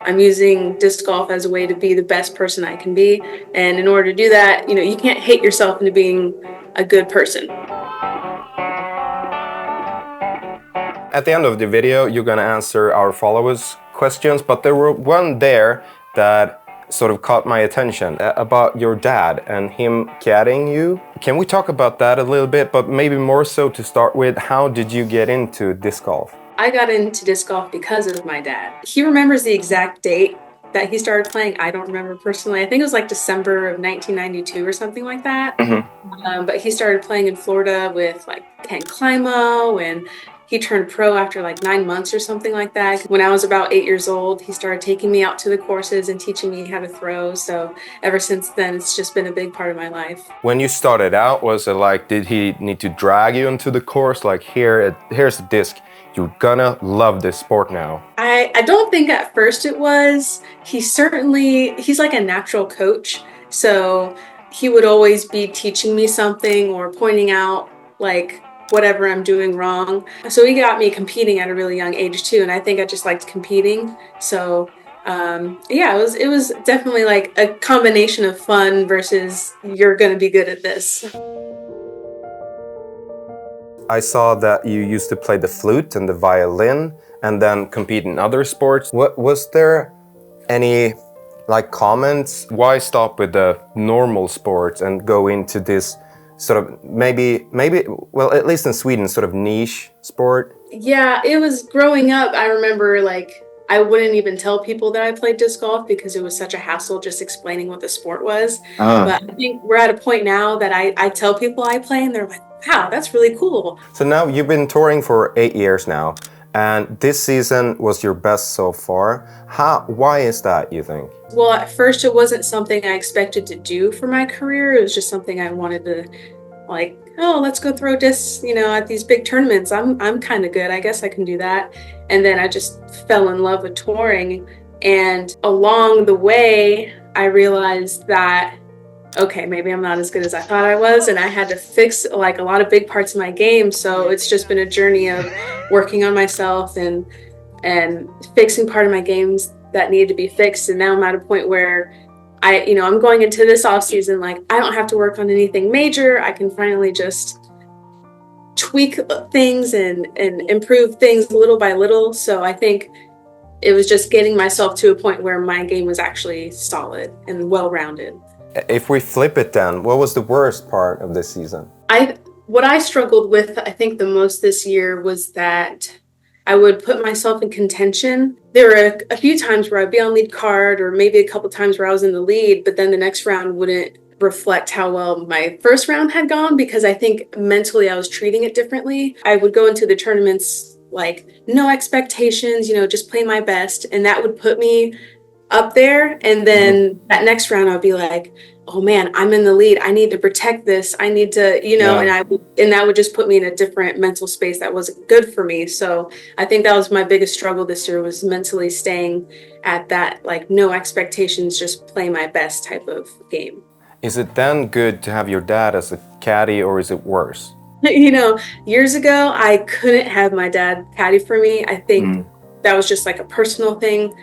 I'm using disc golf as a way to be the best person I can be. And in order to do that, you can't hate yourself into being a good person. At the end of the video, you're gonna answer our followers' questions, but there were one there that sort of caught my attention about your dad and him caddying you. Can we talk about that a little bit, but maybe more so to start with, how did you get into disc golf? I got into disc golf because of my dad. He remembers the exact date that he started playing. I don't remember personally. I think it was like December of 1992 or something like that. But he started playing in Florida with like Ken Climo, and he turned pro after like 9 months or something like that. When I was about 8 years old, he started taking me out to the courses and teaching me how to throw. So ever since then, it's just been a big part of my life. When you started out, was it like, did he need to drag you into the course? Like, here's the disc. You're gonna love this sport now. I don't think at first it was. He's like a natural coach. So he would always be teaching me something or pointing out like whatever I'm doing wrong. So he got me competing at a really young age too. And I think I just liked competing. So yeah, it was definitely like a combination of fun versus you're gonna be good at this. I saw that you used to play the flute and the violin and then compete in other sports. Was there any like comments? Why stop with the normal sports and go into this sort of maybe, well, at least in Sweden, sort of niche sport? Yeah, it was growing up. I remember like I wouldn't even tell people that I played disc golf because it was such a hassle just explaining what the sport was. But I think we're at a point now that I tell people I play and they're like, wow, that's really cool. So now you've been touring for 8 years now, and this season was your best so far. Why is that, you think? Well, at first it wasn't something I expected to do for my career. It was just something I wanted to like, oh, let's go throw discs, at these big tournaments. I'm kind of good. I guess I can do that. And then I just fell in love with touring. And along the way, I realized that okay, maybe I'm not as good as I thought I was, and I had to fix like a lot of big parts of my game. So it's just been a journey of working on myself and fixing part of my games that needed to be fixed. And now I'm at a point where I'm going into this off season like I don't have to work on anything major. I can finally just tweak things and improve things little by little. So I think it was just getting myself to a point where my game was actually solid and well-rounded. If we flip it then, what was the worst part of this season? What I struggled with, I think the most this year was that I would put myself in contention. There were a few times where I'd be on lead card or maybe a couple times where I was in the lead, but then the next round wouldn't reflect how well my first round had gone because I think mentally I was treating it differently. I would go into the tournaments like no expectations, just play my best, and that would put me up there, and then that next round I'll be like, oh man, I'm in the lead, I need to protect this, I need to and that would just put me in a different mental space that wasn't good for me. So I think that was my biggest struggle this year, was mentally staying at that like no expectations, just play my best type of game. Is it then good to have your dad as a caddy, or is it worse? Years ago I couldn't have my dad caddy for me. I think that was just like a personal thing.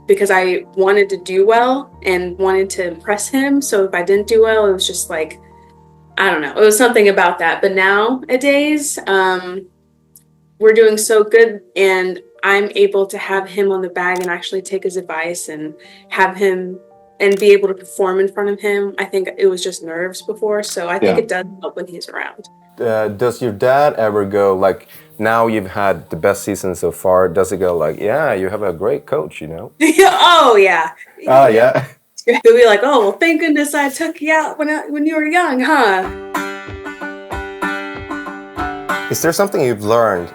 Because I wanted to do well and wanted to impress him. So if I didn't do well, it was just like, I don't know, it was something about that. But nowadays, we're doing so good and I'm able to have him on the bag and actually take his advice and have him and be able to perform in front of him. I think it was just nerves before. So I think it does help when he's around. Does your dad ever go like, now you've had the best season so far, does it go like, yeah, you have a great coach, Oh, yeah. Oh, yeah. They'll be like, oh, well, thank goodness I took you out when you were young, huh? Is there something you've learned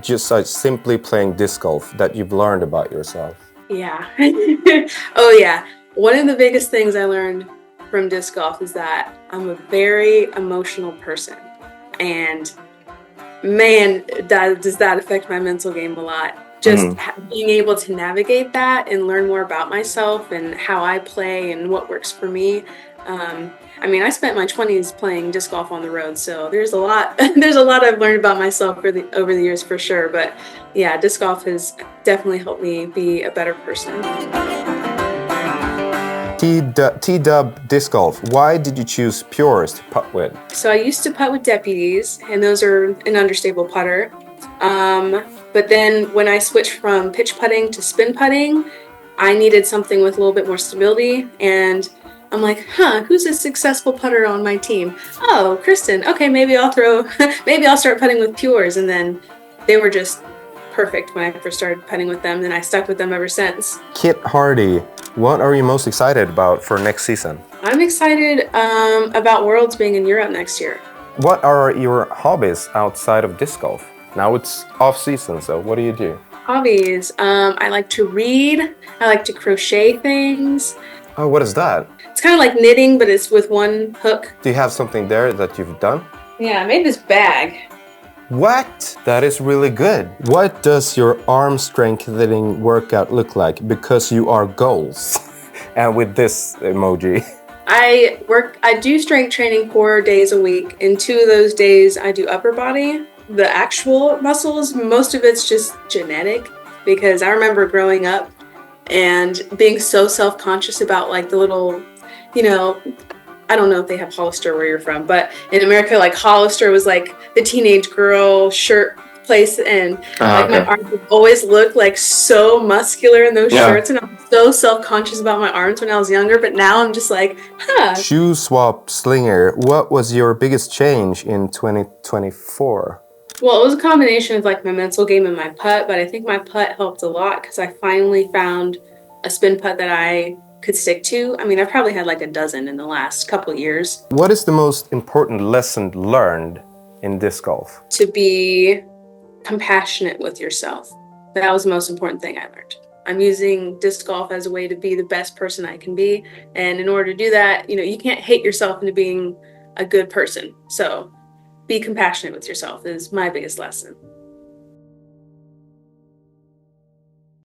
just like simply playing disc golf that you've learned about yourself? Yeah. Oh, yeah. One of the biggest things I learned from disc golf is that I'm a very emotional person. And man, does that affect my mental game a lot. Just being able to navigate that and learn more about myself and how I play and what works for me. I mean, I spent my 20s playing disc golf on the road, so there's a lot there's a lot I've learned about myself over the years for sure. But yeah, disc golf has definitely helped me be a better person. T-Dub Disc Golf, why did you choose Pures to putt with? So I used to putt with deputies, and those are an understable putter. But then when I switched from pitch putting to spin putting, I needed something with a little bit more stability. And I'm like, huh, who's a successful putter on my team? Oh, Kristen. Okay, maybe I'll throw, maybe I'll start putting with Pures. And then they were just perfect when I first started putting with them. And I stuck with them ever since. Kit Hardy, what are you most excited about for next season? I'm excited about Worlds being in Europe next year. What are your hobbies outside of disc golf? Now it's off season, so what do you do? Hobbies. I like to read. I like to crochet things. Oh, what is that? It's kind of like knitting, but it's with one hook. Do you have something there that you've done? Yeah, I made this bag. What? That is really good. What does your arm strengthening workout look like? Because you are goals. And with this emoji. I do strength training 4 days a week. And 2 of those days I do upper body. The actual muscles, most of it's just genetic, because I remember growing up and being so self-conscious about like the little, you know, I don't know if they have Hollister where you're from, but in America, like Hollister was like the teenage girl shirt place, and like my arms would always look like so muscular in those shirts, and I'm so self-conscious about my arms when I was younger, but now I'm just like, huh. Shoe swap slinger, what was your biggest change in 2024? Well, it was a combination of like my mental game and my putt, but I think my putt helped a lot because I finally found a spin putt that I could stick to. I mean, I've probably had like a dozen in the last couple of years. What is the most important lesson learned in disc golf? To be compassionate with yourself. That was the most important thing I learned. I'm using disc golf as a way to be the best person I can be. And in order to do that, you know, you can't hate yourself into being a good person. So be compassionate with yourself is my biggest lesson.